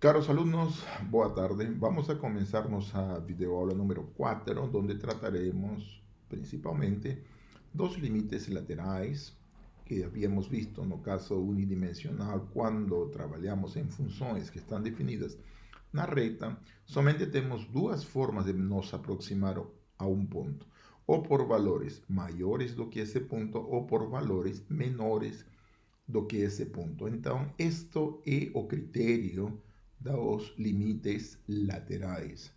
Caros alumnos, boa tarde. Vamos a comenzar nuestra videoaula número 4, donde trataremos principalmente dos límites laterais que habíamos visto no caso unidimensional cuando trabajamos en funciones que están definidas na reta. Somente temos duas formas de nos aproximar a un punto, ou por valores maiores do que esse ponto, ou por valores menores do que esse ponto. Então, isto é o critério dos limites laterais.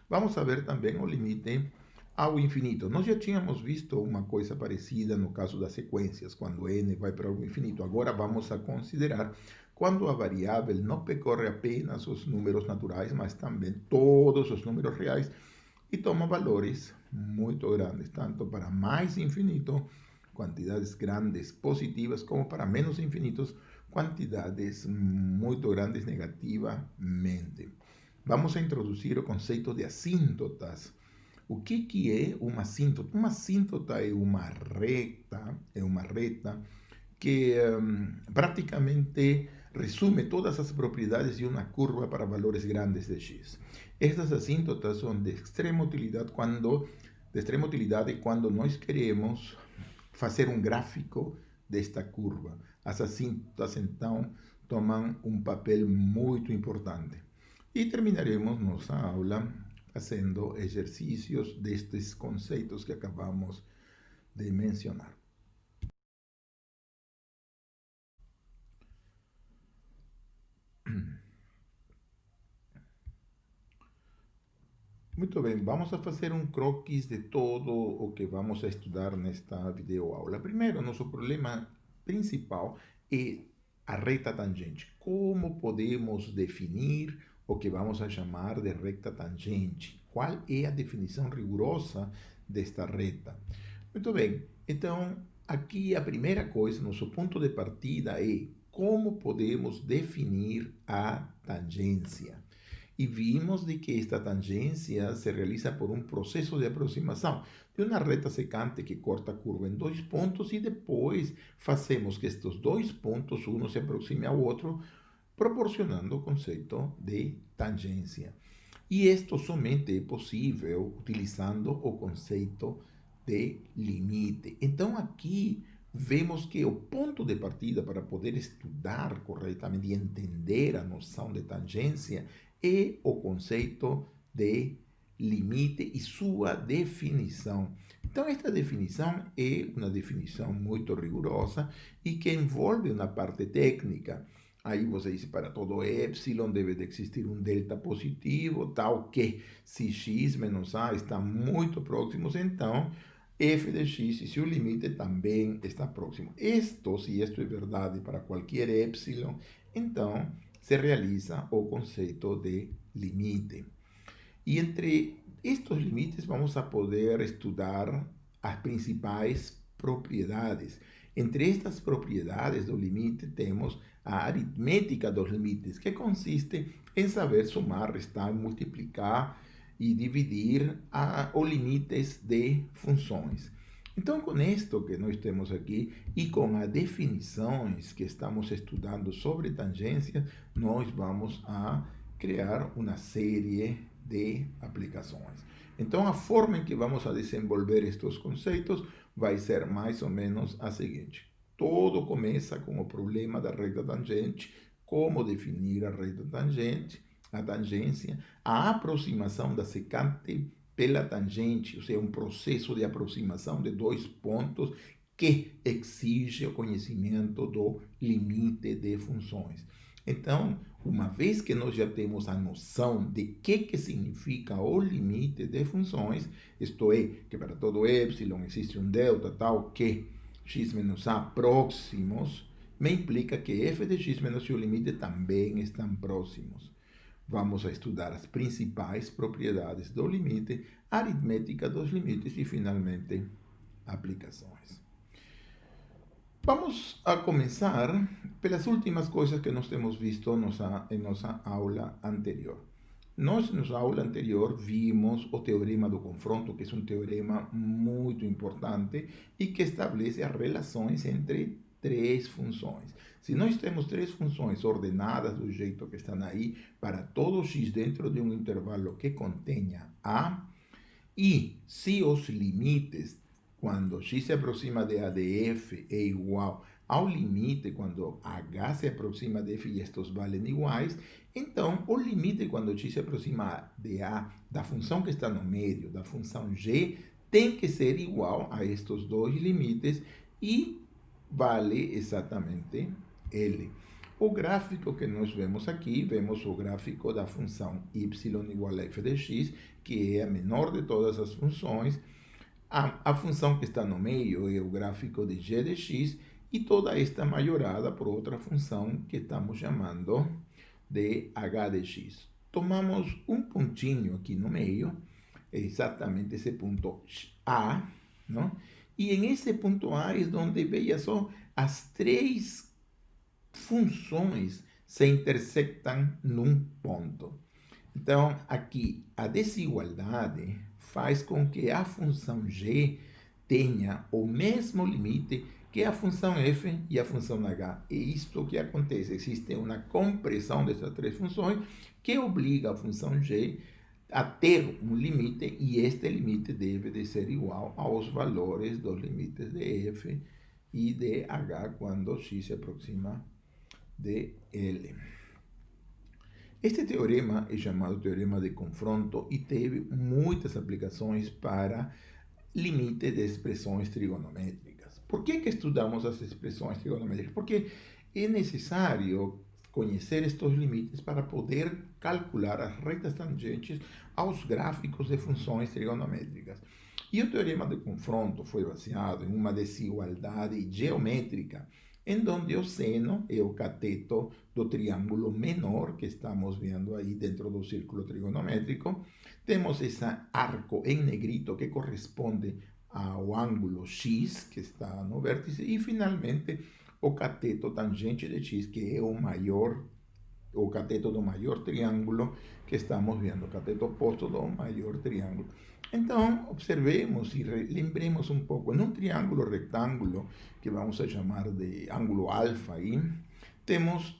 Vamos a ver também o limite ao infinito. Nós já tínhamos visto uma coisa parecida no caso das sequências, quando n vai para o infinito. Agora vamos a considerar quando a variável não percorre apenas os números naturais, mas também todos os números reais e toma valores muito grandes, tanto para mais infinito, quantidades grandes positivas, como para menos infinitos, quantidades muito grandes negativamente. Vamos a introduzir o conceito de assíntotas. O que é uma assíntota? Uma assíntota é uma reta que praticamente resume todas as propriedades de uma curva para valores grandes de x. Estas assíntotas são de extrema utilidade quando nós queremos fazer um gráfico desta curva. As assíntotas, então, tomam um papel muito importante. E terminaremos nossa aula fazendo exercícios destes conceitos que acabamos de mencionar. Muito bem, vamos a fazer um croquis de todo o que vamos a estudar nesta videoaula. Primeiro, nosso problema principal é a reta tangente. Como podemos definir o que vamos a chamar de reta tangente? Qual é a definição rigorosa desta reta? Muito bem, então aqui a primeira coisa, nosso ponto de partida é como podemos definir a tangência. E vimos de que esta tangência se realiza por um processo de aproximação de uma reta secante que corta a curva em dois pontos e depois fazemos que estes dois pontos, um se aproxime ao outro, proporcionando o conceito de tangência. E isto somente é possível utilizando o conceito de limite. Então aqui vemos que o ponto de partida para poder estudar corretamente e entender a noção de tangência é o conceito de limite e sua definição. Então, esta definição é uma definição muito rigorosa e que envolve uma parte técnica. Aí você diz, para todo epsilon deve de existir um delta positivo, tal que se x menos a está muito próximos, então f de x e seu limite também está próximo. Se isto é verdade para qualquer epsilon, então se realiza o conceito de limite. E entre estes limites vamos a poder estudar as principais propriedades. Entre estas propriedades do limite temos a aritmética dos limites, que consiste em saber somar, restar, multiplicar e dividir os limites de funções. Então, com isto que nós temos aqui e com as definições que estamos estudando sobre tangência, nós vamos a criar uma série de aplicações. Então, a forma em que vamos a desenvolver estes conceitos vai ser mais ou menos a seguinte. Todo começa com o problema da reta tangente, como definir a reta tangente, a tangência, a aproximação da secante pela tangente, ou seja, um processo de aproximação de dois pontos que exige o conhecimento do limite de funções. Então, uma vez que nós já temos a noção de que significa o limite de funções, isto é, que para todo epsilon existe um delta tal que x menos a próximos, me implica que f de x menos seu limite também estão próximos. Vamos a estudar as principais propriedades do limite, a aritmética dos limites e, finalmente, aplicações. Vamos a começar pelas últimas coisas que nós temos visto em nossa aula anterior. Nós, na aula anterior, vimos o teorema do confronto, que é um teorema muito importante e que estabelece as relações entre três funções. Se nós temos três funções ordenadas do jeito que estão aí, para todo x dentro de um intervalo que contenha a, e se os limites, quando x se aproxima de a de f, é igual ao limite quando h se aproxima de f e estes valem iguais, então o limite quando x se aproxima de a da função que está no meio, da função g, tem que ser igual a estes dois limites e vale exatamente L. O gráfico que nós vemos aqui, vemos o gráfico da função y igual a f de x, que é a menor de todas as funções. A função que está no meio é o gráfico de g de x, e toda esta majorada por outra função que estamos chamando de h de x. Tomamos um pontinho aqui no meio, exatamente esse ponto A, não? E em esse ponto A é onde, veja só, as três funções se intersectam num ponto. Então, aqui, a desigualdade faz com que a função g tenha o mesmo limite que a função f e a função h. É isto que acontece. Existe uma compressão dessas três funções que obriga a função g a ter um limite, e este limite deve de ser igual aos valores dos limites de f e de h quando x se aproxima de L. Este teorema é chamado teorema de confronto e teve muitas aplicações para limite de expressões trigonométricas. Por que estudamos as expressões trigonométricas? Porque é necessário conhecer estes limites para poder calcular as retas tangentes aos gráficos de funções trigonométricas. E o teorema de confronto foi baseado em uma desigualdade geométrica, em donde o seno é o cateto do triângulo menor que estamos vendo aí dentro do círculo trigonométrico. Temos esse arco em negrito que corresponde ao ângulo x, que está no vértice, e finalmente o cateto tangente de x, que é o cateto do maior triângulo que estamos vendo, o cateto oposto do maior triângulo. Então, observemos e lembremos um pouco. Em um triângulo retângulo, que vamos a chamar de ângulo alfa aí, temos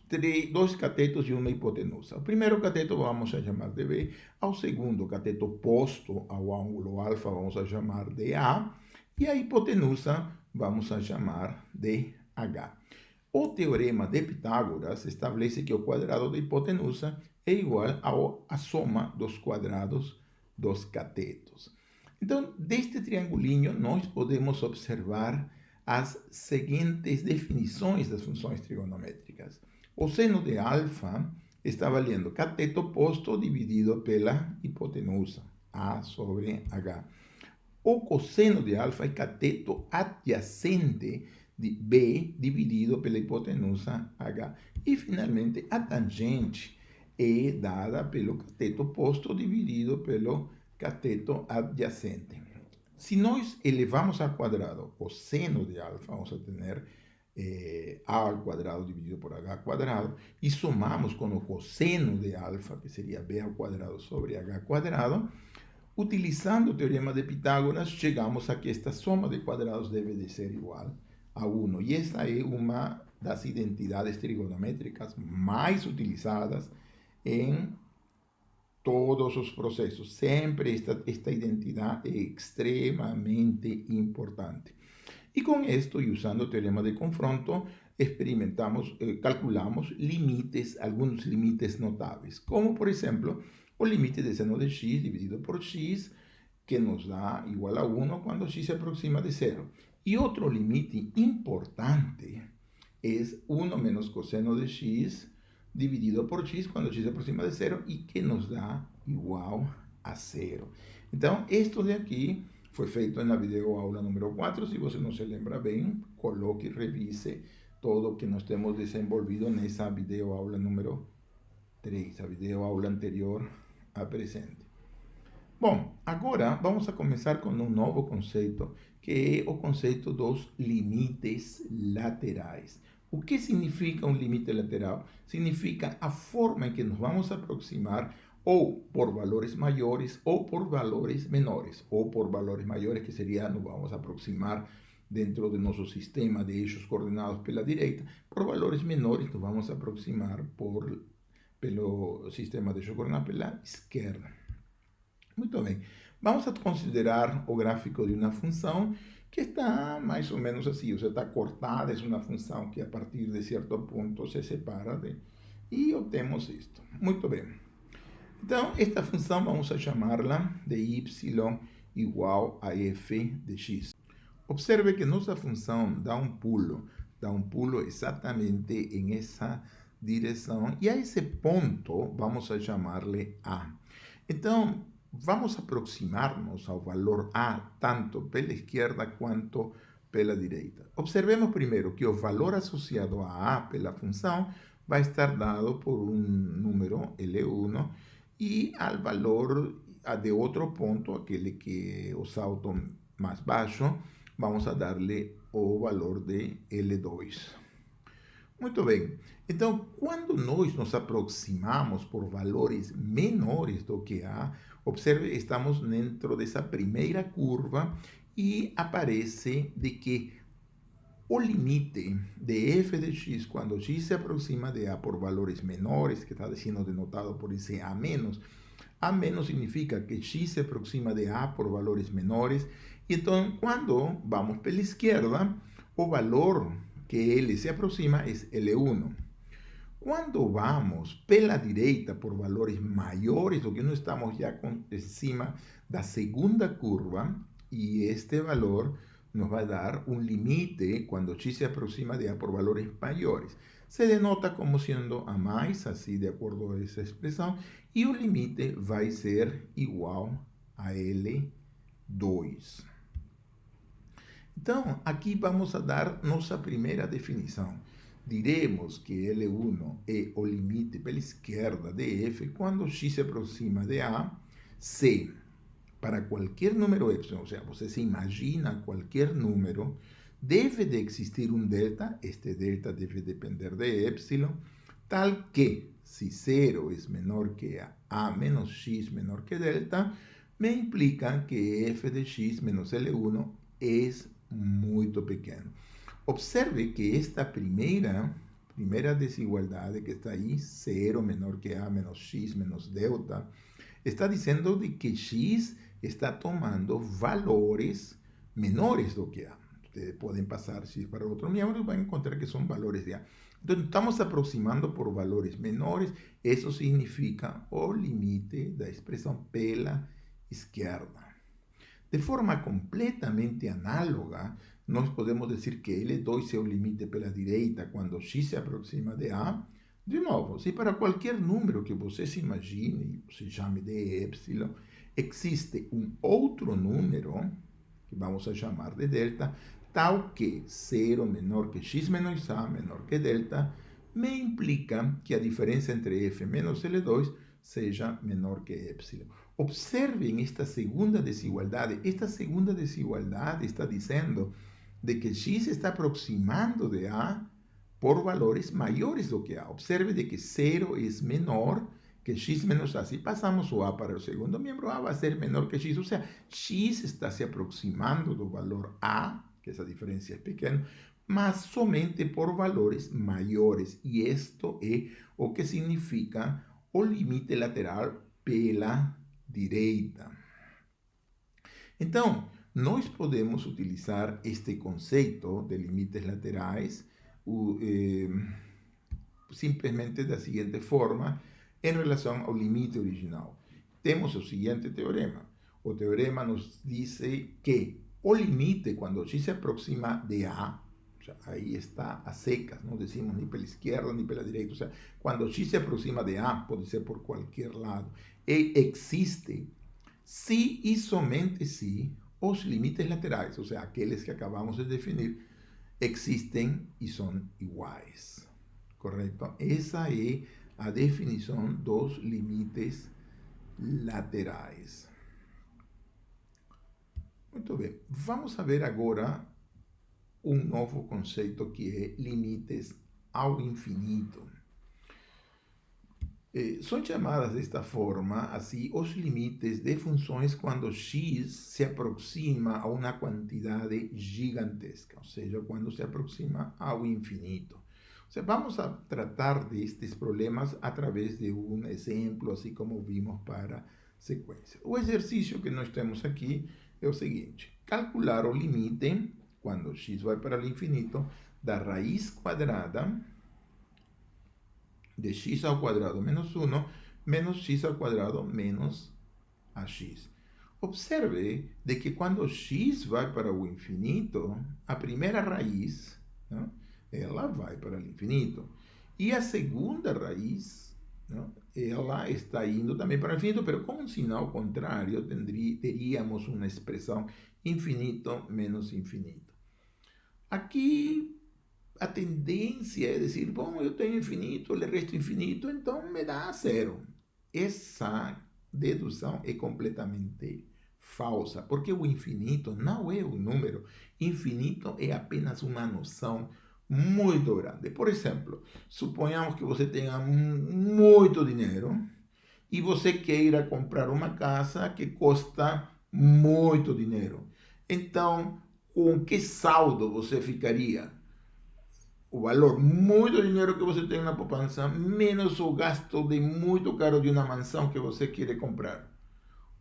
dois catetos e uma hipotenusa. O primeiro cateto vamos a chamar de B, ao segundo cateto oposto ao ângulo alfa vamos a chamar de A, e a hipotenusa vamos a chamar de H. O teorema de Pitágoras estabelece que o quadrado da hipotenusa é igual à soma dos quadrados dos catetos. Então, deste triangulinho, nós podemos observar as seguintes definições das funções trigonométricas. O seno de alfa está valendo cateto oposto dividido pela hipotenusa, A sobre H. O cosseno de alfa é cateto adyacente de B dividido pela hipotenusa H. E, finalmente, a tangente é dada pelo cateto oposto dividido pelo cateto adyacente. Se nós elevamos ao quadrado o seno de alfa, vamos a ter A ao quadrado dividido por H ao quadrado, e somamos com o cosseno de alfa, que seria B ao quadrado sobre H ao quadrado. Utilizando o teorema de Pitágoras, chegamos a que esta soma de quadrados deve de ser igual a 1. E esta é uma das identidades trigonométricas mais utilizadas em todos os processos. Sempre esta identidade é extremamente importante. E com isto, e usando o teorema de confronto, calculamos limites, alguns limites notáveis, como, por exemplo, o limite de seno de x dividido por x, que nos dá igual a 1 quando x se aproxima de 0. E outro limite importante é 1 menos cosseno de x dividido por x quando x se aproxima de 0, e que nos dá igual a 0. Então, isto de aqui foi feito na videoaula número 4. Se você não se lembra bem, coloque e revise todo o que nós temos desenvolvido nessa videoaula número 3, a videoaula anterior à presente. Bom, agora vamos a começar com um novo conceito, que é o conceito dos limites laterais. O que significa um limite lateral? Significa a forma em que nos vamos aproximar ou por valores maiores ou por valores menores, ou por valores maiores, que seria nos vamos aproximar dentro de nuestro sistema de eixos coordenados pela direita. Por valores menores, nos vamos a aproximar pelo sistema de eixos coordenados pela esquerda. Muito bem. Vamos a considerar o gráfico de uma função que está mais ou menos assim, ou seja, está cortada, é uma função que a partir de certo ponto se separa e obtemos isto. Muito bem. Então, esta função vamos a chamá-la de y igual a f de x. Observe que nossa função dá um pulo exatamente em essa direção, e a esse ponto vamos a chamar-lhe A. Então, vamos aproximar-nos ao valor A, tanto pela esquerda quanto pela direita. Observemos primeiro que o valor associado a A pela função vai estar dado por um número L1 e ao valor de outro ponto, aquele que o salto mais baixo, vamos a darle o valor de L2. Muito bem. Então, quando nós nos aproximamos por valores menores do que A, observe, estamos dentro dessa primeira curva e aparece de que o limite de f de x, quando x se aproxima de A por valores menores, que está sendo denotado por esse A menos significa que x se aproxima de A por valores menores, e então, quando vamos pela esquerda, o valor que L se aproxima é L1. Quando vamos pela direita por valores maiores, do que nós estamos já em cima da segunda curva, e este valor nos vai dar um limite quando x se aproxima de A por valores maiores. Se denota como sendo a mais, assim de acordo a essa expressão, e o limite vai ser igual a L2. Então, aqui vamos a dar nossa primeira definição. Diremos que L1 é o limite pela esquerda de f quando x se aproxima de A, se para qualquer número epsilon, ou seja, você se imagina qualquer número, deve de existir um delta, este delta deve depender de epsilon, tal que, se 0 é menor que A menos x menor que delta, me implica que f de x menos L1 é muito pequeno. Observe que esta primeira desigualdade que está aí, 0 menor que A menos x menos delta, está dizendo de que x está tomando valores menores do que A. Ustedes podem passar x para outro membro e vão encontrar que são valores de A. Então, estamos aproximando por valores menores, isso significa o limite da expressão pela esquerda. De forma completamente análoga, nós podemos dizer que L2 é o limite pela direita quando x se aproxima de A. De novo, se para qualquer número que você se imagine, se chame de epsilon, existe um outro número, que vamos a chamar de delta, tal que 0 menor que x menos A menor que delta, me implica que a diferença entre f menos L2 seja menor que epsilon. Observem esta segunda desigualdade. Esta segunda desigualdade está dizendo de que x está aproximando de A por valores maiores do que A. Observe de que 0 é menor que x menos A. Si passamos o A para o segundo membro, A vai ser menor que x. Ou seja, x está se aproximando do valor A, que essa diferença é pequena, mas somente por valores maiores. E isto é o que significa o limite lateral pela direita. Então, nós podemos utilizar este conceito de limites laterais simplesmente da seguinte forma em relação ao limite original. Temos o seguinte teorema. O teorema nos diz que o limite, quando x se aproxima de A, o sea, aí está a secas, não decimos nem pela esquerda nem pela direita, ou seja, quando x se aproxima de A, pode ser por qualquer lado, e existe se e somente se os limites laterais, ou seja, aqueles que acabamos de definir, existem e são iguais. Correto? Essa é a definição dos limites laterais. Muito bem. Vamos ver agora um novo conceito que é limites ao infinito. São chamadas desta forma, assim, os limites de funções quando x se aproxima a uma quantidade gigantesca, ou seja, quando se aproxima ao infinito. O sea, vamos a tratar de estes problemas a través de um exemplo, assim como vimos para sequência. O exercício que nós temos aqui é o seguinte: calcular o limite, quando x vai para o infinito, da raiz quadrada de x ao quadrado menos 1 menos x ao quadrado menos ax. Observe de que quando x vai para o infinito, a primeira raiz, né, ela vai para o infinito. E a segunda raiz, né, ela está indo também para o infinito, mas com um sinal contrário, teríamos uma expressão infinito menos infinito. Aqui a tendência é dizer, bom, eu tenho infinito, o resto infinito, então me dá zero. Essa dedução é completamente falsa, porque o infinito não é um número. Infinito é apenas uma noção muito grande. Por exemplo, suponhamos que você tenha muito dinheiro e você queira comprar uma casa que custa muito dinheiro. Então, com que saldo você ficaria? O valor muito dinheiro que você tem na poupança menos o gasto de muito caro de uma mansão que você quer comprar.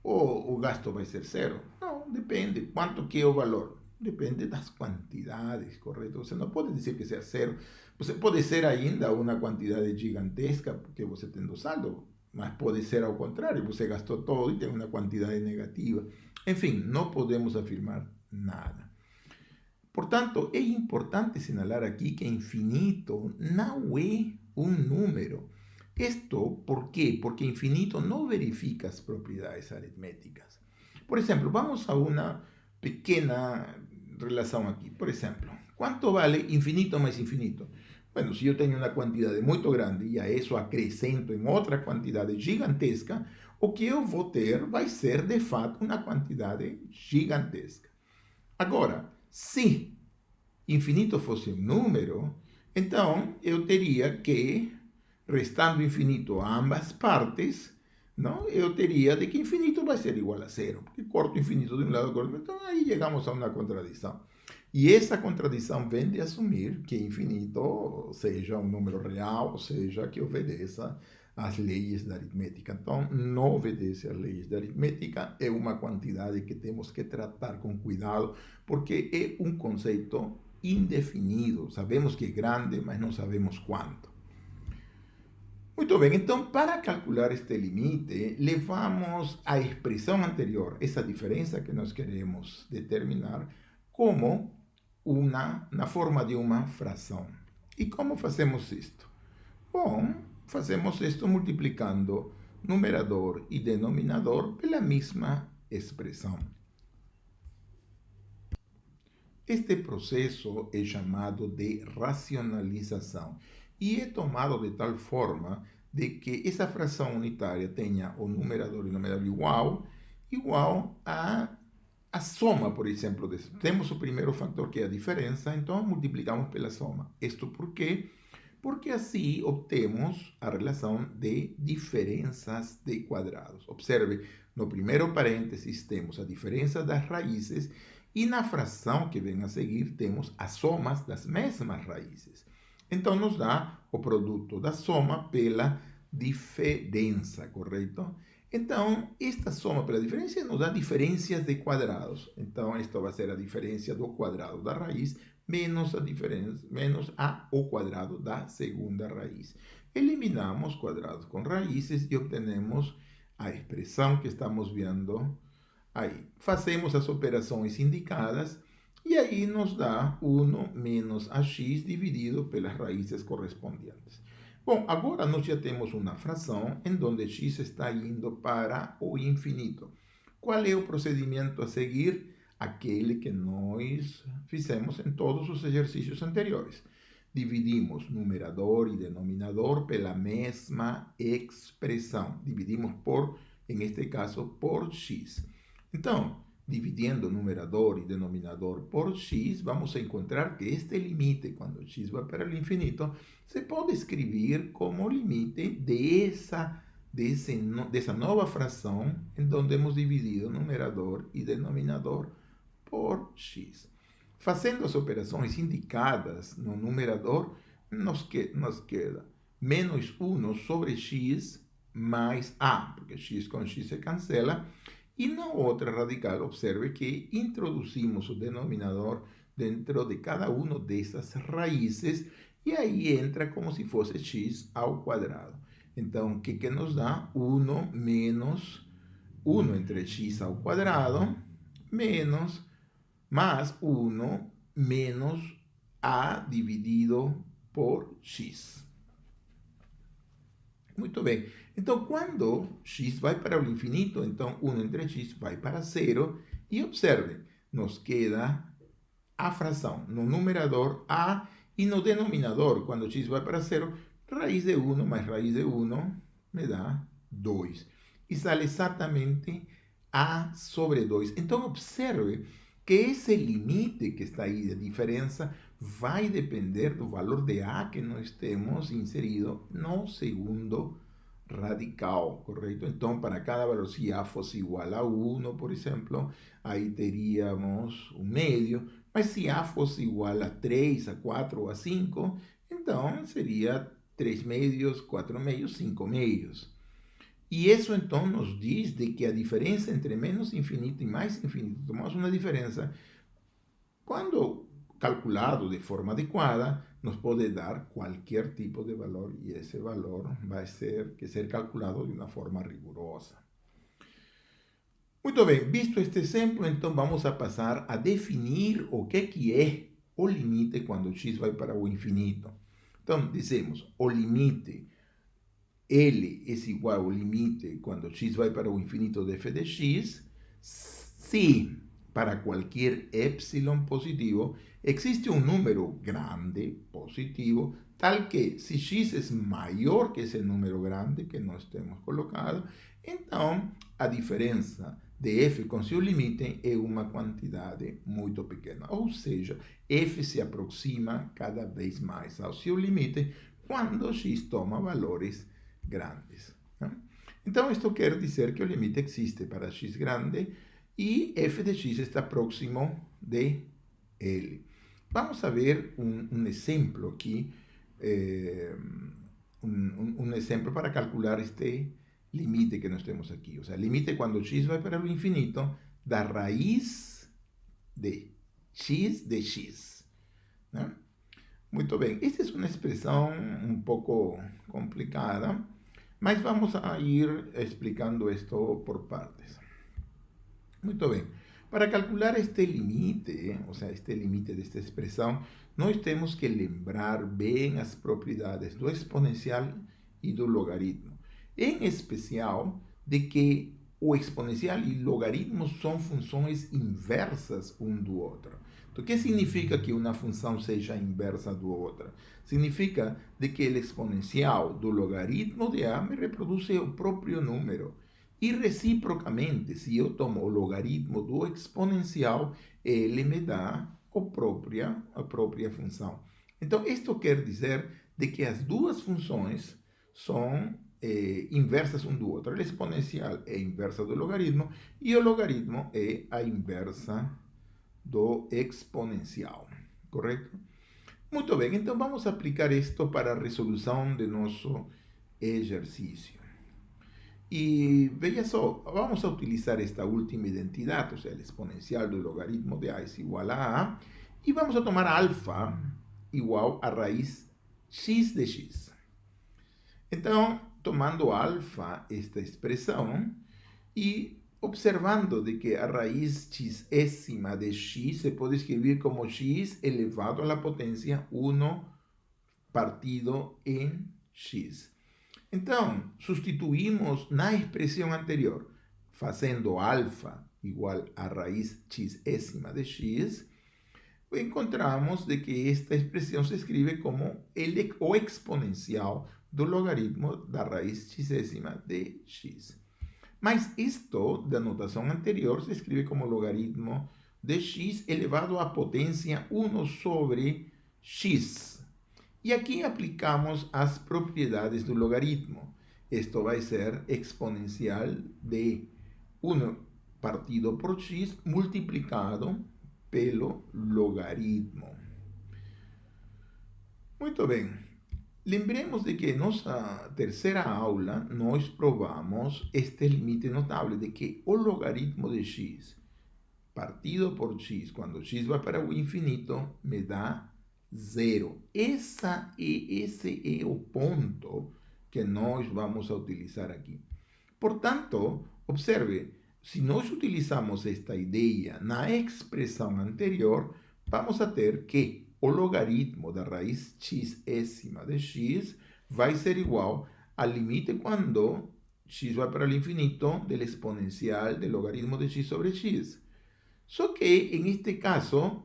Ou o gasto vai ser zero? Não, depende. Quanto que é o valor? Depende das quantidades, correto? Você não pode dizer que seja zero. Você pode ser ainda uma quantidade gigantesca porque você tem do saldo, mas pode ser ao contrário, você gastou todo e tem uma quantidade negativa. Enfim, não podemos afirmar nada. Portanto, é importante sinalar aqui que infinito não é um número. Isto, por quê? Porque infinito não verifica as propriedades aritméticas. Por exemplo, vamos a uma pequena relação aqui. Por exemplo, quanto vale infinito mais infinito? Bueno, se eu tenho uma quantidade muito grande e a isso acrescento em outra quantidade gigantesca, o que eu vou ter vai ser, de fato, uma quantidade gigantesca. Agora, se infinito fosse um número, então eu teria que, restando infinito a ambas partes, não, eu teria de que infinito vai ser igual a zero, porque corto infinito de um lado, corto, então aí chegamos a uma contradição. E essa contradição vem de assumir que infinito seja um número real, ou seja, que obedeça às leis da aritmética. Então, não obedece às leis da aritmética, é uma quantidade que temos que tratar com cuidado, porque é um conceito indefinido. Sabemos que é grande, mas não sabemos quanto. Muito bem, então, para calcular este limite, levamos a expressão anterior, essa diferença que nós queremos determinar, como na forma de uma fração. E como fazemos isto? Bom, fazemos isto multiplicando numerador e denominador pela mesma expressão. Este processo é chamado de racionalização e é tomado de tal forma de que essa fração unitária tenha o numerador e o numerador igual a soma, por exemplo. Temos o primeiro fator, que é a diferença, então multiplicamos pela soma. Isto por quê? Porque assim obtemos a relação de diferenças de quadrados. Observe, no primeiro parênteses temos a diferença das raízes e na fração que vem a seguir temos as somas das mesmas raízes. Então nos dá o produto da soma pela diferença, correto? Então, esta soma pela diferença nos dá diferenças de quadrados. Então, isto vai ser a diferença do quadrado da raiz menos a diferença, menos o quadrado da segunda raiz. Eliminamos quadrados com raízes e obtenemos a expressão que estamos vendo aí. Fazemos as operações indicadas e aí nos dá 1 menos ax dividido pelas raízes correspondentes. Bom, agora nós já temos uma fração em onde x está indo para o infinito. Qual é o procedimento a seguir? Aquele que nós fizemos em todos os exercícios anteriores. Dividimos numerador e denominador pela mesma expressão. Dividimos por, em este caso, por x. Então, dividiendo numerador y denominador por x, vamos a encontrar que este límite, cuando x va para el infinito, se puede escribir como límite de esa nueva fracción en donde hemos dividido numerador y denominador por x. Fazendo as operações indicadas no numerador, nos queda menos 1 sobre x mais a, porque x com x se cancela. E na outra radical, observe que introduzimos o denominador dentro de cada uma dessas raízes e aí entra como se fosse x ao quadrado. Então, o que nos dá? 1 menos 1 entre x ao quadrado menos más 1 menos a dividido por x. Muito bem. Então, quando x vai para o infinito, então 1 entre x vai para 0. E observe, nos queda a fração no numerador a e no denominador, quando x vai para 0, raiz de 1 mais raiz de 1 me dá 2. E sale exatamente a sobre 2. Então, observe que esse limite que está aí de diferença vai depender do valor de a que nós temos inserido no segundo radical, correto? Então, para cada valor, se a fosse igual a 1, por exemplo, aí teríamos um médio, mas se a fosse igual a 3, a 4 ou a 5, então seria 3 médios, 4 médios, 5 médios. E isso então nos diz de que a diferença entre menos infinito e mais infinito, tomamos uma diferença, quando calculado de forma adequada, nos pode dar qualquer tipo de valor e esse valor vai ser calculado de uma forma rigorosa. Muito bem, visto este exemplo, então vamos a passar a definir o que é o limite quando x vai para o infinito. Então, dizemos, o limite L é igual ao limite quando x vai para o infinito de f de x, se para qualquer epsilon positivo existe um número grande positivo, tal que se x é maior que esse número grande que nós temos colocado, então a diferença de f com seu limite é uma quantidade muito pequena. Ou seja, f se aproxima cada vez mais ao seu limite quando x toma valores grandes. ¿No? Então, isto quer dizer que o limite existe para x grande e f de x está próximo de L. Vamos a ver um exemplo aqui, um exemplo para calcular este limite que nós temos aqui. Ou seja, limite quando x vai para o infinito da raiz de x. ¿No? Muito bem, esta é uma expressão um pouco complicada, mas vamos a ir explicando esto por partes. Muito bem, para calcular este limite, ou seja, este limite desta expressão, nós temos que lembrar bem as propriedades do exponencial e do logaritmo. Em especial, de que o exponencial e logaritmo são funções inversas um do outro. Então, o que significa que uma função seja inversa do outra? Significa de que o exponencial do logaritmo de a me reproduz o próprio número. E reciprocamente, se eu tomo o logaritmo do exponencial, ele me dá a própria função. Então, isto quer dizer de que as duas funções são inversas um do outro. O exponencial é a inversa do logaritmo e o logaritmo é a inversa do exponencial, correto? Muito bem, então vamos aplicar isto para a resolução de nosso exercício. E veja só, vamos a utilizar esta última identidade, ou seja, o exponencial do logaritmo de a é igual a, e vamos a tomar alfa igual a raiz x de x. Então, tomando alfa, esta expressão, e observando de que a raiz xésima de x se pode escrever como x elevado à potência 1 partido em x. Então, substituímos na expressão anterior, fazendo alfa igual a raiz xésima de x, encontramos de que esta expressão se escreve como o exponencial do logaritmo da raiz xésima de x. Mas esto da notação anterior se escreve como logaritmo de x elevado à potência 1 sobre x. E aqui aplicamos as propriedades do logaritmo. Esto vai ser exponencial de 1 partido por x multiplicado pelo logaritmo. Muito bem. Lembremos de que en nossa terceira aula nós provamos este limite notável de que o logaritmo de x partido por x, quando x vai para o infinito, me dá zero. Esse é o ponto que nós vamos a utilizar aqui. Portanto, observe, se nós utilizamos esta ideia na expressão anterior, vamos a ter que o logaritmo da raiz xésima de x vai ser igual ao limite quando x vai para o infinito do exponencial do logaritmo de x sobre x. Só que, en este caso,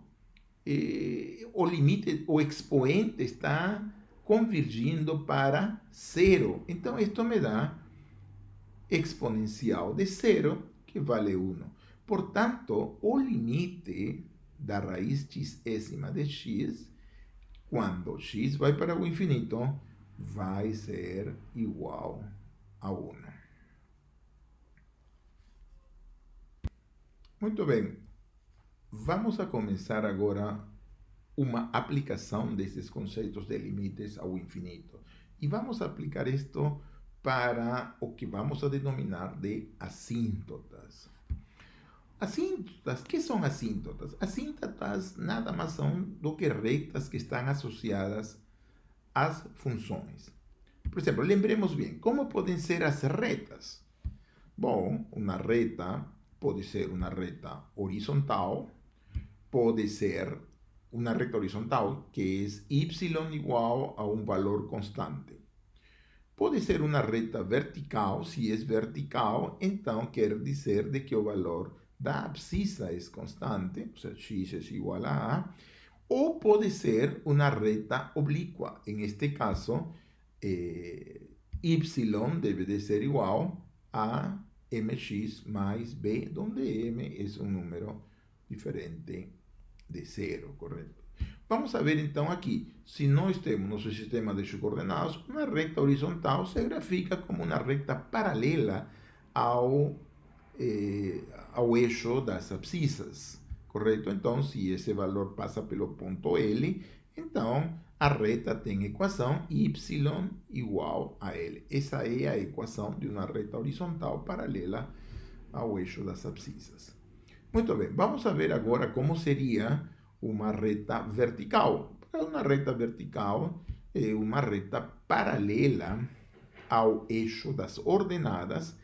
o limite, o expoente está convergindo para zero. Então, isto me dá exponencial de zero, que vale 1. Portanto, o limite da raiz xésima de x, quando x vai para o infinito, vai ser igual a 1. Muito bem. Vamos a começar agora uma aplicação desses conceitos de limites ao infinito. E vamos aplicar isto para o que vamos a denominar de assíntotas. Assíntotas, que são assíntotas? Assíntotas nada mais são do que retas que estão associadas às funções. Por exemplo, lembremos bem, como podem ser as retas? Bom, uma reta pode ser uma reta horizontal, pode ser uma reta horizontal que é y igual a um valor constante. Pode ser uma reta vertical, se é vertical, então quer dizer de que o valor da abscissa é constante, ou seja, x é igual a A, ou pode ser uma reta oblíqua. Em este caso, y deve de ser igual a mx mais b, onde m é um número diferente de zero, correto? Vamos a ver então aqui, se nós temos nosso sistema de coordenadas, uma reta horizontal se grafica como uma reta paralela ao eixo das abscissas, correto? Então, se esse valor passa pelo ponto L, então a reta tem equação y igual a L. Essa é a equação de uma reta horizontal paralela ao eixo das abscissas. Muito bem, vamos a ver agora como seria uma reta vertical. Uma reta vertical é uma reta paralela ao eixo das ordenadas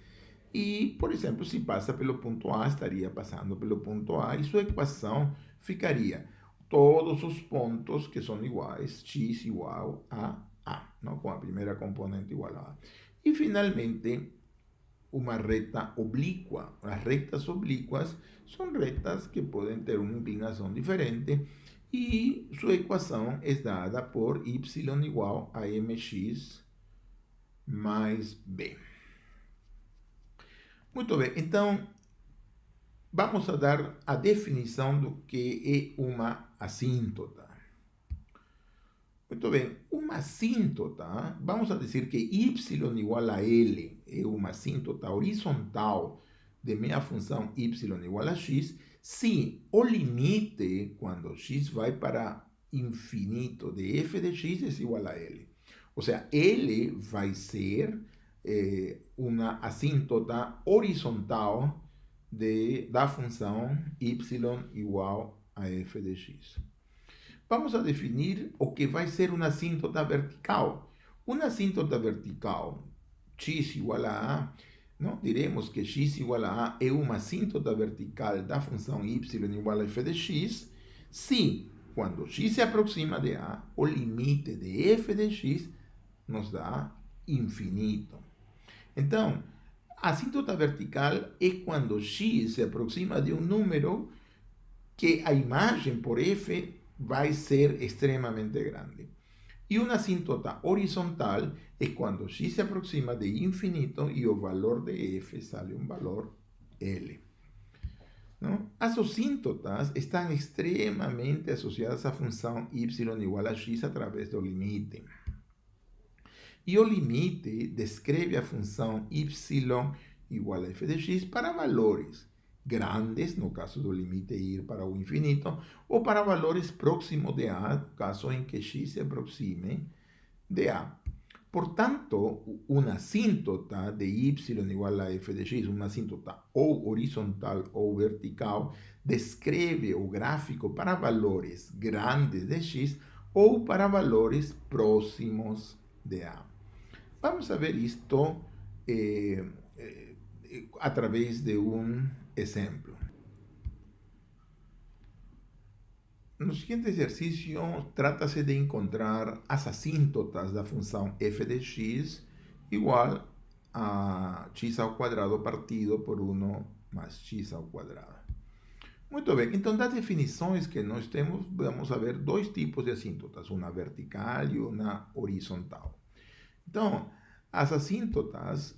e, por exemplo, se passa pelo ponto A, estaria passando pelo ponto A e sua equação ficaria todos os pontos que são iguais, x igual a A, não? Com a primeira componente igual a A. E, finalmente, uma reta oblíqua. As retas oblíquas são retas que podem ter uma inclinação diferente e sua equação é dada por y igual a mx mais b. Muito bem, então vamos a dar a definição do que é uma assíntota. Muito bem, uma assíntota, vamos a dizer que y igual a L é uma assíntota horizontal de minha função y igual a x, se o limite, quando x vai para infinito de f de x, é igual a L. Ou seja, L vai ser uma assíntota horizontal da função y igual a f de x. Vamos a definir o que vai ser uma assíntota vertical. Uma assíntota vertical, x igual a A, não? Diremos que x igual a A é uma assíntota vertical da função y igual a f de x, se, quando x se aproxima de A, o limite de f de x nos dá infinito. Então, a assíntota vertical é quando x se aproxima de um número que a imagem por f vai ser extremamente grande. E uma assíntota horizontal é quando x se aproxima de infinito e o valor de f sale um valor L. ¿No? As assíntotas estão extremamente associadas à função y igual a x através do limite. E o limite descreve a função y igual a f de x para valores grandes, no caso do limite ir para o infinito, ou para valores próximos de a, no caso em que x se aproxime de a. Portanto, uma assíntota de y igual a f de x, uma assíntota ou horizontal ou vertical, descreve o gráfico para valores grandes de x ou para valores próximos de a. Vamos a ver isto através de um exemplo. No siguiente exercício, trata-se de encontrar as assíntotas da função f de x igual a x ao quadrado partido por 1 mais x ao quadrado. Muito bem, então das definições que nós temos, vamos a ver dois tipos de assíntotas, uma vertical e uma horizontal. Então, as assíntotas,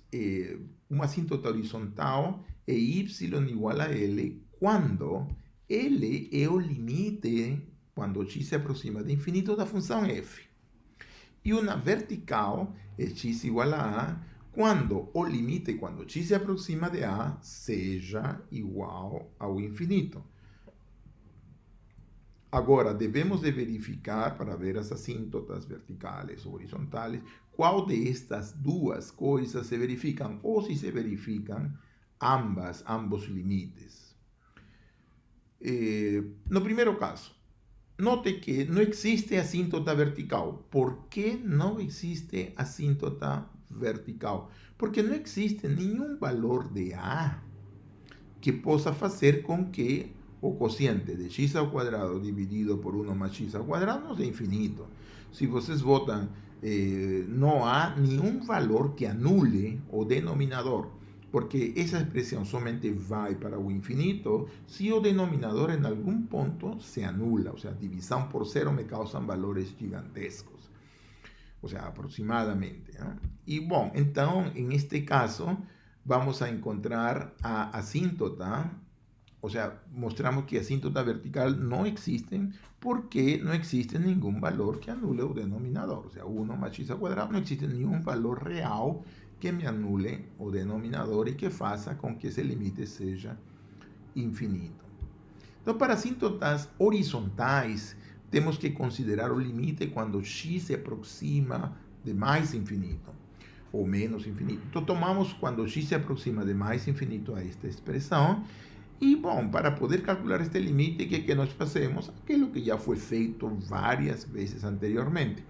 uma assíntota horizontal é y igual a L quando L é o limite, quando x se aproxima de infinito, da função f. E uma vertical é x igual a a quando o limite, quando x se aproxima de a, seja igual ao infinito. Agora, devemos de verificar, para ver as assíntotas verticais ou horizontais, qual destas duas coisas se verificam, ou se se verificam ambos limites. No primeiro caso, note que não existe assíntota vertical. Por que não existe assíntota vertical? Porque não existe nenhum valor de a que possa fazer com que o quociente de x ao quadrado dividido por 1 mais x ao quadrado não seja infinito. Se vocês votam, não há nenhum valor que anule o denominador, porque essa expressão somente vai para o infinito se o denominador em algum ponto se anula, ou seja, divisão por zero me causa valores gigantescos, ou seja, aproximadamente. ¿No? E, bom, então, em este caso, vamos a encontrar a assíntota, ou seja, mostramos que a assíntota vertical não existem porque não existe nenhum valor que anule o denominador, ou seja, 1 mais x ao quadrado, não existe nenhum valor real que me anule o denominador e que faça com que esse limite seja infinito. Então, para assíntotas horizontais, temos que considerar o limite quando x se aproxima de mais infinito ou menos infinito. Então, tomamos quando x se aproxima de mais infinito a esta expressão. E, bom, para poder calcular este limite, o que nós fazemos? Aquilo que já foi feito várias vezes anteriormente.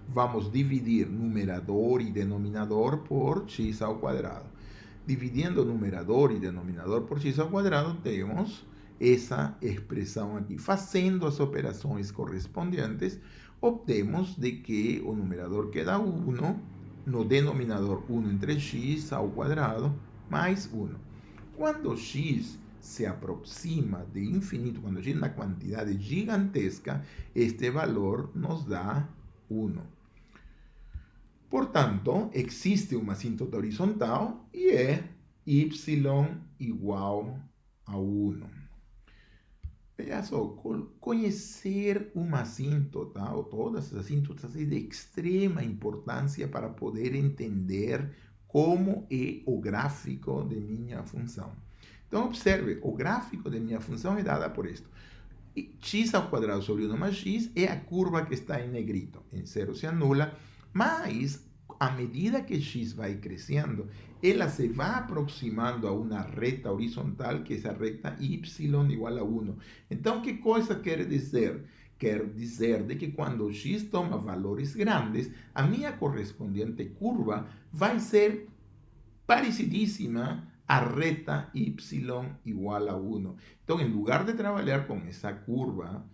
Vamos dividir numerador e denominador por x ao quadrado. Dividindo numerador e denominador por x ao quadrado, temos essa expressão aqui. Fazendo as operações correspondentes, obtemos de que o numerador queda 1, no denominador 1 entre x ao quadrado mais 1. Quando x se aproxima de infinito, quando x é uma quantidade gigantesca, este valor nos dá 1. Portanto, existe uma assíntota horizontal e é y igual a 1. Veja só, conhecer uma assíntota, ou todas as assíntotas, é de extrema importância para poder entender como é o gráfico de minha função. Então, observe, o gráfico de minha função é dado por isto. X ao quadrado sobre 1 mais x é a curva que está em negrito. Em zero se anula, mas à medida que x vai crescendo, ela se vai aproximando a uma reta horizontal, que é essa reta y igual a 1. Então, que coisa quer dizer? Quer dizer de que quando x toma valores grandes, a minha correspondente curva vai ser parecidíssima à reta y igual a 1. Então, em lugar de trabalhar com essa curva,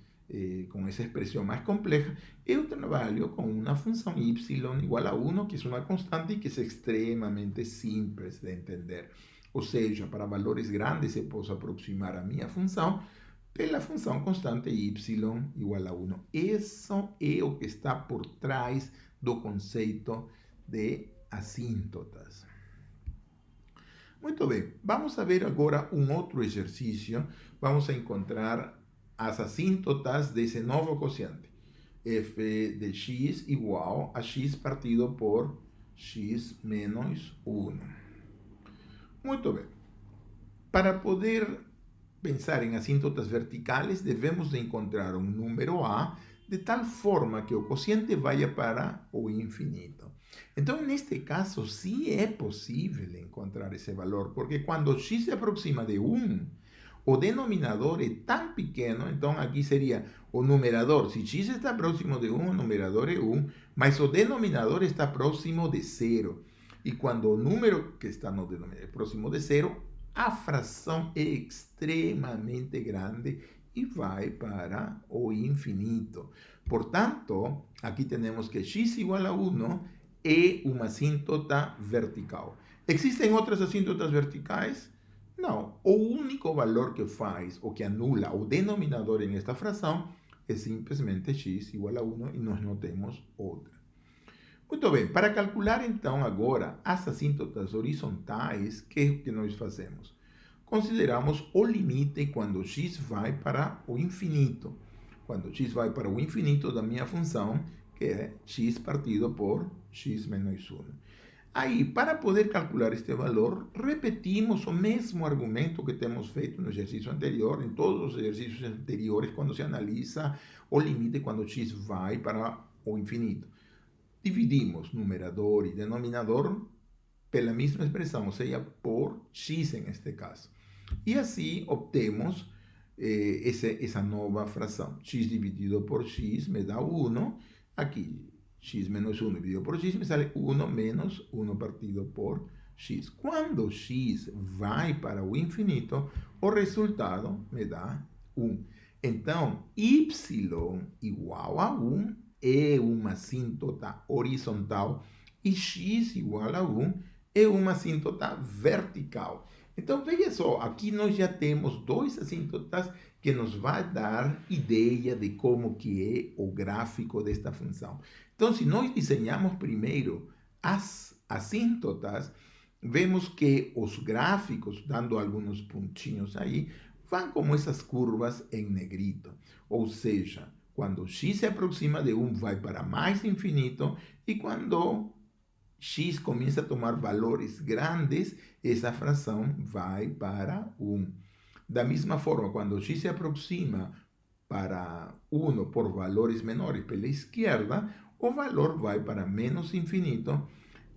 com essa expressão mais complexa, eu trabalho com uma função y igual a 1, que é uma constante e que é extremamente simples de entender. Ou seja, para valores grandes eu posso aproximar a minha função pela função constante y igual a 1. Isso é o que está por trás do conceito de assíntotas. Muito bem, vamos a ver agora um outro exercício. Vamos a encontrar as assíntotas desse novo quociente. F de x igual a x partido por x menos 1. Muito bem. Para poder pensar em assíntotas verticais, devemos de encontrar um número a de tal forma que o quociente vaya para o infinito. Então, neste caso, sí é possível encontrar esse valor, porque quando x se aproxima de 1, o denominador é tão pequeno, então aqui seria o numerador. Se x está próximo de 1, o numerador é 1, mas o denominador está próximo de 0. E quando o número que está no denominador é próximo de 0, a fração é extremamente grande e vai para o infinito. Portanto, aqui temos que x igual a 1 é uma assíntota vertical. Existem outras assíntotas verticais? Não. O único valor que faz, ou que anula o denominador em esta fração, é simplesmente x igual a 1 e nós não temos outra. Muito bem, para calcular então agora as assíntotas horizontais, o que nós fazemos? Consideramos o limite quando x vai para o infinito. Quando x vai para o infinito da minha função, que é x partido por x menos 1. Aí, para poder calcular este valor, repetimos o mesmo argumento que temos feito no exercício anterior, em todos os exercícios anteriores, quando se analisa o limite quando x vai para o infinito. Dividimos numerador e denominador pela mesma expressão, ou seja, por x em este caso. E assim obtemos essa nova fração. X dividido por x me dá 1. Aqui, x menos 1 dividido por x me sale 1 menos 1 partido por x. Quando x vai para o infinito, o resultado me dá 1. Então, y igual a 1 é uma assíntota horizontal e x igual a 1 é uma assíntota vertical. Então, veja só, aqui nós já temos duas assíntotas que nos vai dar ideia de como que é o gráfico desta função. Então, se nós desenhamos primeiro as assíntotas, vemos que os gráficos, dando alguns pontinhos aí, vão como essas curvas em negrito. Ou seja, quando x se aproxima de 1, vai para mais infinito, e quando x começa a tomar valores grandes, essa fração vai para 1. Da mesma forma, quando x se aproxima para 1 por valores menores pela esquerda, o valor vai para menos infinito.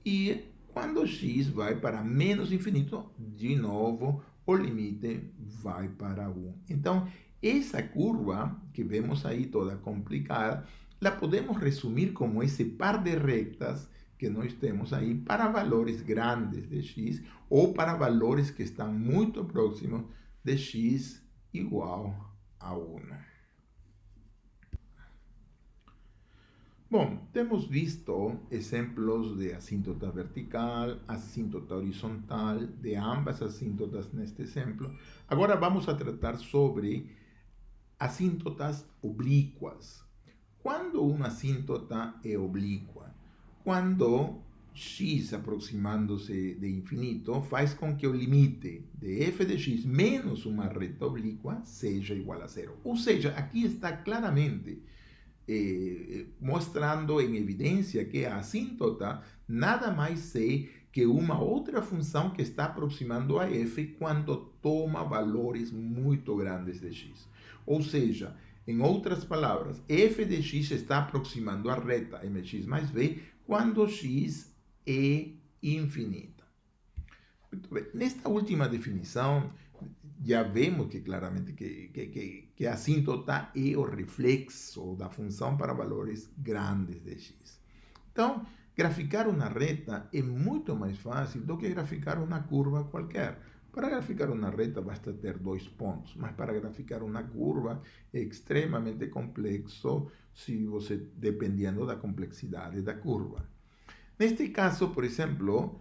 E quando x vai para menos infinito, de novo, o limite vai para 1. Então, essa curva que vemos aí toda complicada, la podemos resumir como esse par de retas que nós temos aí para valores grandes de x ou para valores que estão muito próximos de x igual a 1. Bom, temos visto exemplos de assíntota vertical, assíntota horizontal, de ambas assíntotas neste exemplo. Agora vamos a tratar sobre assíntotas oblíquas. Quando uma assíntota é oblíqua? Quando x aproximando-se de infinito faz com que o limite de f de x menos uma reta oblíqua seja igual a 0. Ou seja, aqui está claramente mostrando em evidência que a assíntota nada mais é que uma outra função que está aproximando a f quando toma valores muito grandes de x. Ou seja, em outras palavras, f de x está aproximando a reta mx mais b quando x é infinita. Muito bem. Nesta última definição, já vemos que claramente que a assíntota é o reflexo da função para valores grandes de x. Então, graficar uma reta é muito mais fácil do que graficar uma curva qualquer. Para graficar uma reta basta ter 2 pontos, mas para graficar uma curva é extremamente complexo, dependendo da complexidade da curva. Neste caso, por exemplo,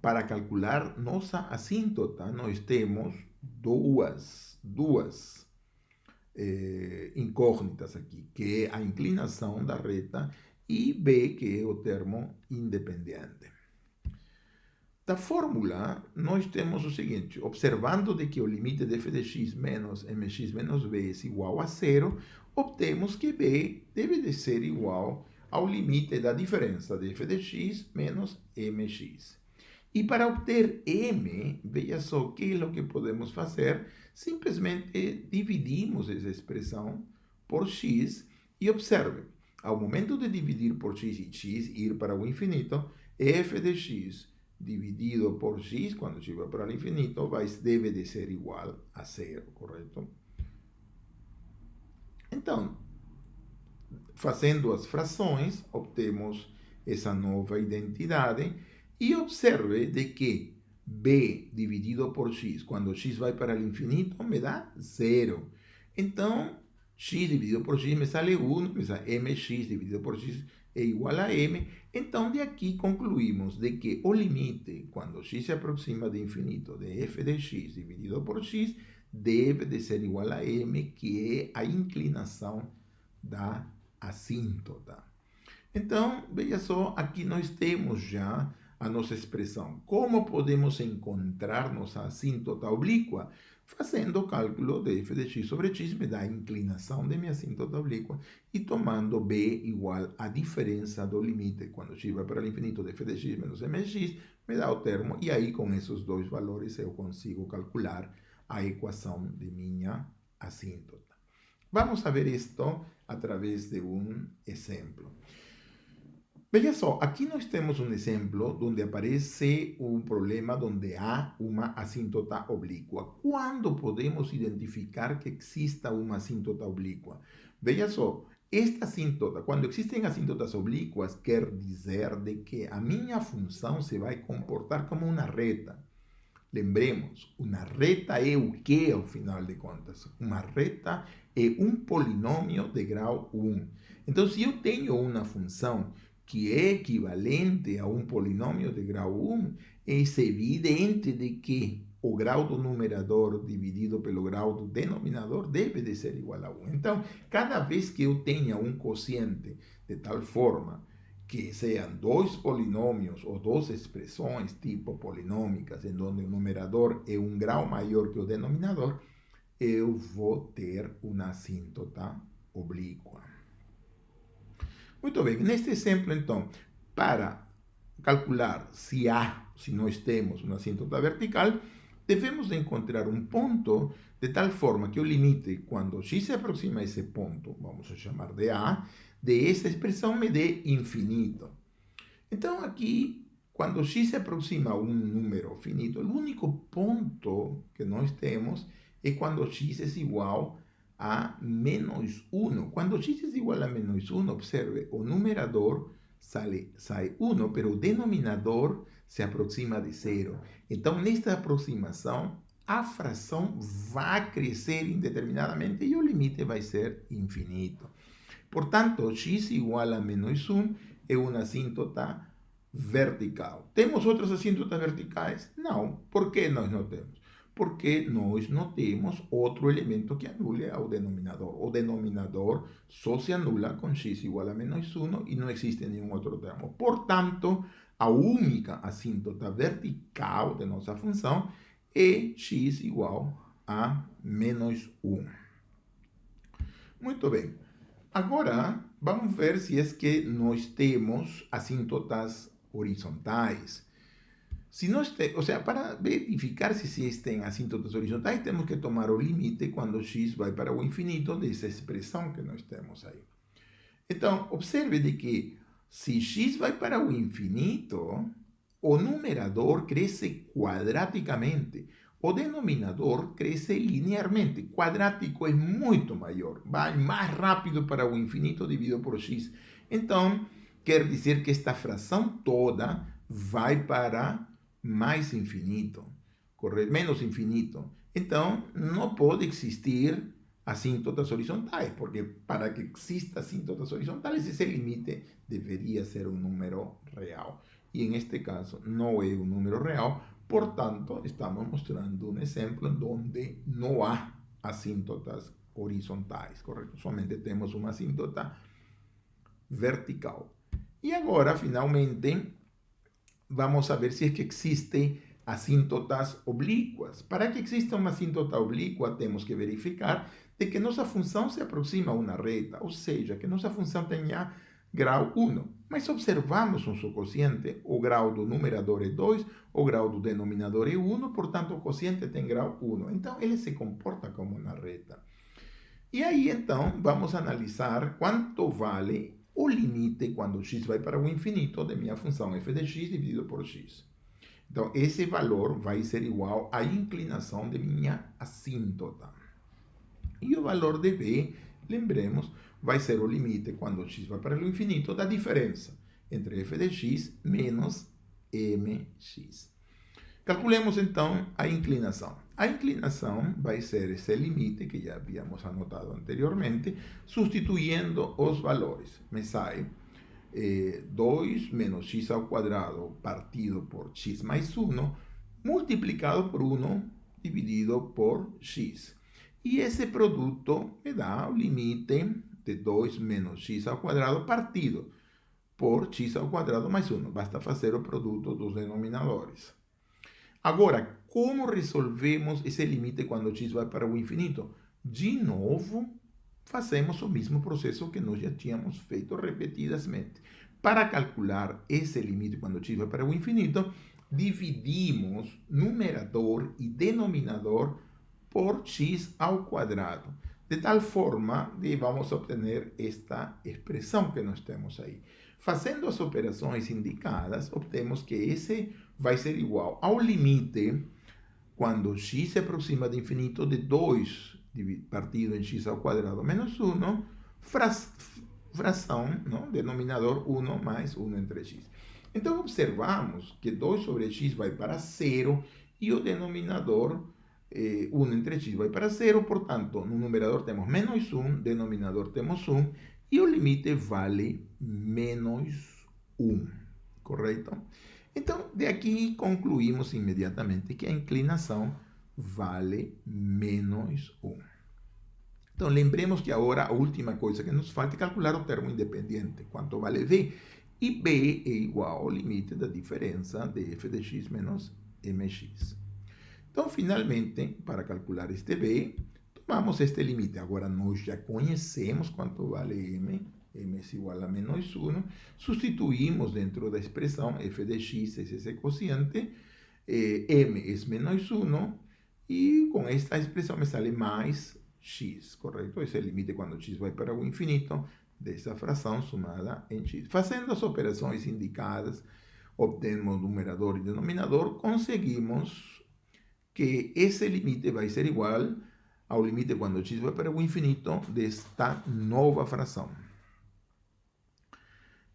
para calcular nossa assíntota, nós temos duas incógnitas aqui, que é a inclinação da reta, e B, que é o termo independente. Da fórmula, nós temos o seguinte: observando de que o limite de f de x menos mx menos b é igual a zero, obtemos que b deve de ser igual ao limite da diferença de f de x menos mx. E para obter m, veja só o que é o que podemos fazer. Simplesmente dividimos essa expressão por x e observe, ao momento de dividir por x e x ir para o infinito, f de x dividido por x, quando x vai para o infinito, deve de ser igual a zero, correto? Então, fazendo as frações, obtemos essa nova identidade e observe de que b dividido por x, quando x vai para o infinito, me dá zero. Então, x dividido por x me sale 1, me sale mx dividido por x é igual a m. Então, de aqui concluímos de que o limite, quando x se aproxima de infinito, de f de x dividido por x, deve de ser igual a m, que é a inclinação da assíntota. Então, veja só, aqui nós temos já a nossa expressão. Como podemos encontrar nossa assíntota oblíqua? Fazendo o cálculo de f de x sobre x, me dá a inclinação de minha assíntota oblíqua, e tomando b igual à diferença do limite, quando x vai para o infinito, de f de x menos mx, me dá o termo, e aí com esses dois valores eu consigo calcular a equação de minha assíntota. Vamos a ver isto através de um exemplo. Veja só, aqui nós temos um exemplo onde aparece um problema onde há uma assíntota oblíqua. Quando podemos identificar que exista uma assíntota oblíqua? Veja só, esta assíntota, quando existem assíntotas oblíquas, quer dizer de que a minha função se vai comportar como uma reta. Lembremos, uma reta é o que, ao final de contas? Uma reta é um polinômio de grau 1. Então, se eu tenho uma função que é equivalente a um polinômio de grau 1, é evidente de que o grau do numerador dividido pelo grau do denominador deve de ser igual a 1. Então, cada vez que eu tenha um quociente de tal forma que sejam dois polinômios ou duas expressões tipo polinômicas, em onde o numerador é um grau maior que o denominador, eu vou ter uma assíntota oblíqua. Muito bem, neste exemplo, então, para calcular se nós temos uma assíntota vertical, devemos de encontrar um ponto de tal forma que o limite, quando x se aproxima a esse ponto, vamos chamar de A, de essa expressão me dê infinito. Então, aqui, quando x se aproxima a um número finito, o único ponto que nós temos é quando x é igual a menos 1. Quando x é igual a menos 1, observe, o numerador sai 1, pero o denominador se aproxima de 0. Então, nesta aproximação, a fração vai crescer indeterminadamente e o limite vai ser infinito. Portanto, x igual a menos 1 é uma assíntota vertical. Temos outras assíntotas verticais? Não. Por que nós não temos? Porque nós não temos outro elemento que anule ao denominador. O denominador só se anula com x igual a menos 1 e não existe nenhum outro termo. Portanto, a única assíntota vertical de nossa função é x igual a menos 1. Muito bem. Agora, vamos ver se é que nós temos assíntotas horizontais. Se nós para verificar se existem assíntotas horizontais, temos que tomar o limite quando x vai para o infinito dessa expressão que nós temos aí. Então, observe de que se x vai para o infinito, o numerador cresce quadraticamente. O denominador cresce linearmente. Quadrático é muito maior. Vai mais rápido para o infinito dividido por x. Então, quer dizer que esta fração toda vai para mais infinito, correto? Menos infinito. Então, não pode existir assíntotas horizontais, porque para que exista assíntotas horizontais, esse limite deveria ser um número real. E em este caso, não é um número real, portanto, estamos mostrando um exemplo onde não há assíntotas horizontais, correto? Somente temos uma assíntota vertical. E agora, finalmente, vamos a ver si es que existen assíntotas oblíquas. Para que exista uma assíntota oblíqua, temos que verificar de que nossa função se aproxima a uma reta, ou seja, que nossa função tenha grau 1. Mas observamos um seu quociente, o grau do numerador é 2, o grau do denominador é 1, portanto o quociente tem grau 1. Então ele se comporta como uma reta. E aí então vamos analisar quanto vale o limite quando x vai para o infinito de minha função f de x dividido por x. Então esse valor vai ser igual à inclinação de minha assíntota. E o valor de b, lembremos, vai ser o limite quando x vai para o infinito da diferença entre f de x menos mx. Calculemos então a inclinação. A inclinação vai ser esse limite que já havíamos anotado anteriormente, substituindo os valores. Me sai 2 menos x ao quadrado partido por x mais 1, multiplicado por 1 dividido por x. E esse produto me dá o limite de 2 menos x ao quadrado partido por x ao quadrado mais 1. Basta fazer o produto dos denominadores. Agora, como resolvemos esse limite quando x vai para o infinito? De novo, fazemos o mesmo processo que nós já tínhamos feito repetidamente. Para calcular esse limite quando x vai para o infinito, dividimos numerador e denominador por x ao quadrado. De tal forma que vamos obter esta expressão que nós temos aí. Fazendo as operações indicadas, obtemos que esse vai ser igual ao limite quando x se aproxima do infinito de 2 partido em x ao quadrado menos 1, fração, não? Denominador 1 mais 1 entre x. Então, observamos que 2 sobre x vai para 0 e o denominador 1 entre x vai para 0, portanto, no numerador temos menos 1, denominador temos 1, e o limite vale menos 1, correto? Então, de aqui concluímos imediatamente que a inclinação vale menos 1. Então, lembremos que agora a última coisa que nos falta é calcular o termo independente, quanto vale b. E b é igual ao limite da diferença de f de x menos mx. Então, finalmente, para calcular este b, tomamos este limite. Agora, nós já conhecemos quanto vale m é igual a menos 1, substituímos dentro da expressão f de x, esse quociente, m é menos 1, e com esta expressão me sale mais x, correto? Esse é o limite quando x vai para o infinito dessa fração sumada em x. Fazendo as operações indicadas, obtemos numerador e denominador, conseguimos que esse limite vai ser igual ao limite quando x vai para o infinito desta nova fração.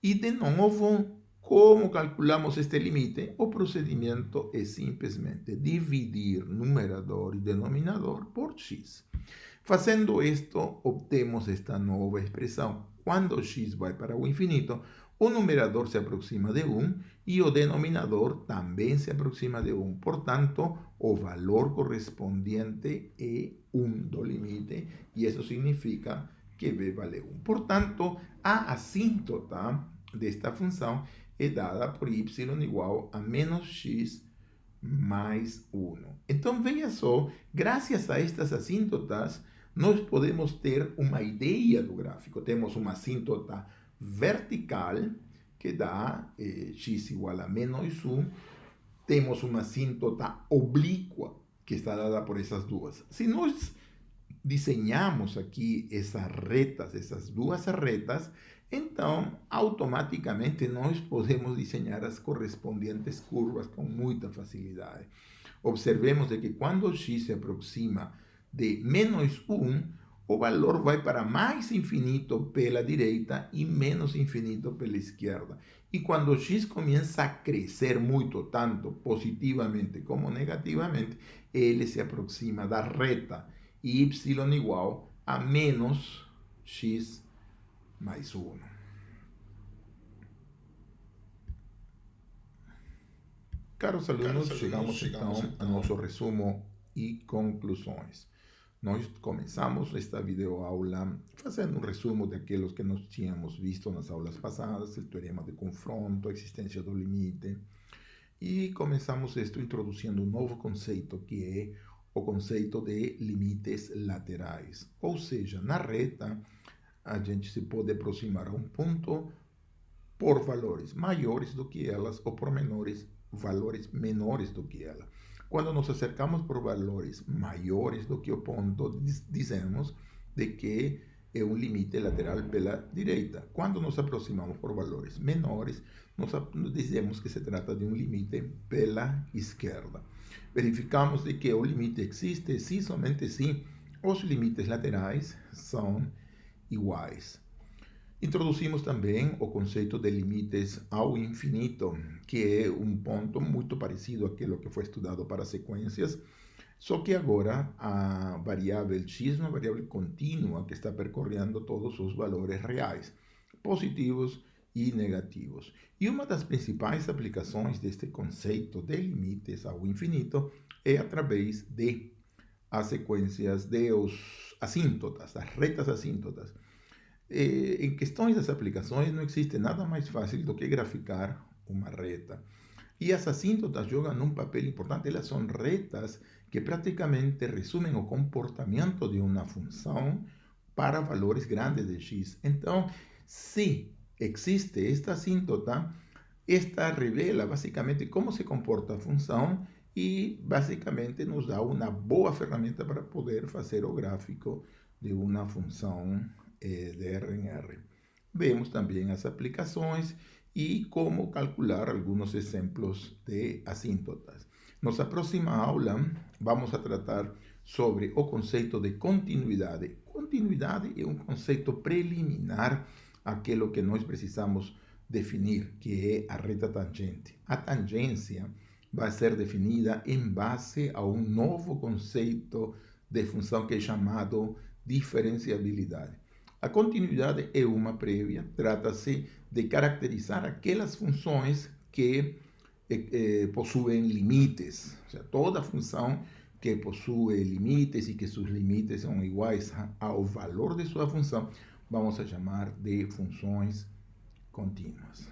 E, de novo, como calculamos este limite? O procedimento é simplesmente dividir numerador e denominador por x. Fazendo isto, obtemos esta nova expressão. Quando x vai para o infinito, o numerador se aproxima de 1 e o denominador também se aproxima de 1. Portanto, o valor correspondiente é 1 do limite, e isso significa que b vale 1. Portanto, a assíntota desta função é dada por y igual a menos x mais 1. Então, veja só, graças a estas assíntotas, nós podemos ter uma ideia do gráfico. Temos uma assíntota vertical, que dá x igual a menos 1. Temos uma assíntota oblíqua, que está dada por essas duas. Se nós desenhamos aqui essas duas retas, então, automaticamente, nós podemos desenhar as correspondentes curvas com muita facilidade. Observemos de que quando x se aproxima de menos 1, o valor vai para mais infinito pela direita e menos infinito pela esquerda. E quando x começa a crescer muito, tanto positivamente como negativamente, ele se aproxima da reta y igual a menos x mais 1. Caros alunos, chegamos então ao nosso resumo e conclusões. Nós começamos esta videoaula fazendo um resumo daqueles que nós tínhamos visto nas aulas passadas, o teorema de confronto, a existência do limite, e começamos isto introduzindo um novo conceito, que é o conceito de limites laterais. Ou seja, na reta, a gente se pode aproximar a um ponto por valores maiores do que elas ou por valores menores do que ela. Quando nos acercamos por valores maiores do que o ponto, dizemos de que é um limite lateral pela direita. Quando nos aproximamos por valores menores, nós dizemos que se trata de um limite pela esquerda. Verificamos de que o limite existe se somente se os limites laterais são iguais. Introduzimos também o conceito de limites ao infinito, que é um ponto muito parecido àquilo que foi estudado para sequências, só que agora a variável x é uma variável contínua que está percorrendo todos os valores reais, positivos e negativos. E uma das principais aplicações deste conceito de limites ao infinito é através de as sequências de os assíntotas, as retas assíntotas. Em questões das aplicações, não existe nada mais fácil do que graficar uma reta. E as assíntotas jogam um papel importante. Elas são retas que praticamente resumem o comportamento de uma função para valores grandes de x. Então, se existe esta assíntota, esta revela basicamente como se comporta a função e basicamente nos dá uma boa ferramenta para poder fazer o gráfico de uma função de R em R. Vemos também as aplicações e como calcular alguns exemplos de assíntotas. Nossa próxima aula vamos a tratar sobre o conceito de continuidade. Continuidade é um conceito preliminar àquilo que nós precisamos definir, que é a reta tangente. A tangência vai ser definida em base a um novo conceito de função que é chamado diferenciabilidade. A continuidade é uma prévia, trata-se de caracterizar aquelas funções que possuem limites. Ou seja, toda função que possui limites e que seus limites são iguais ao valor de sua função, vamos a chamar de funções contínuas.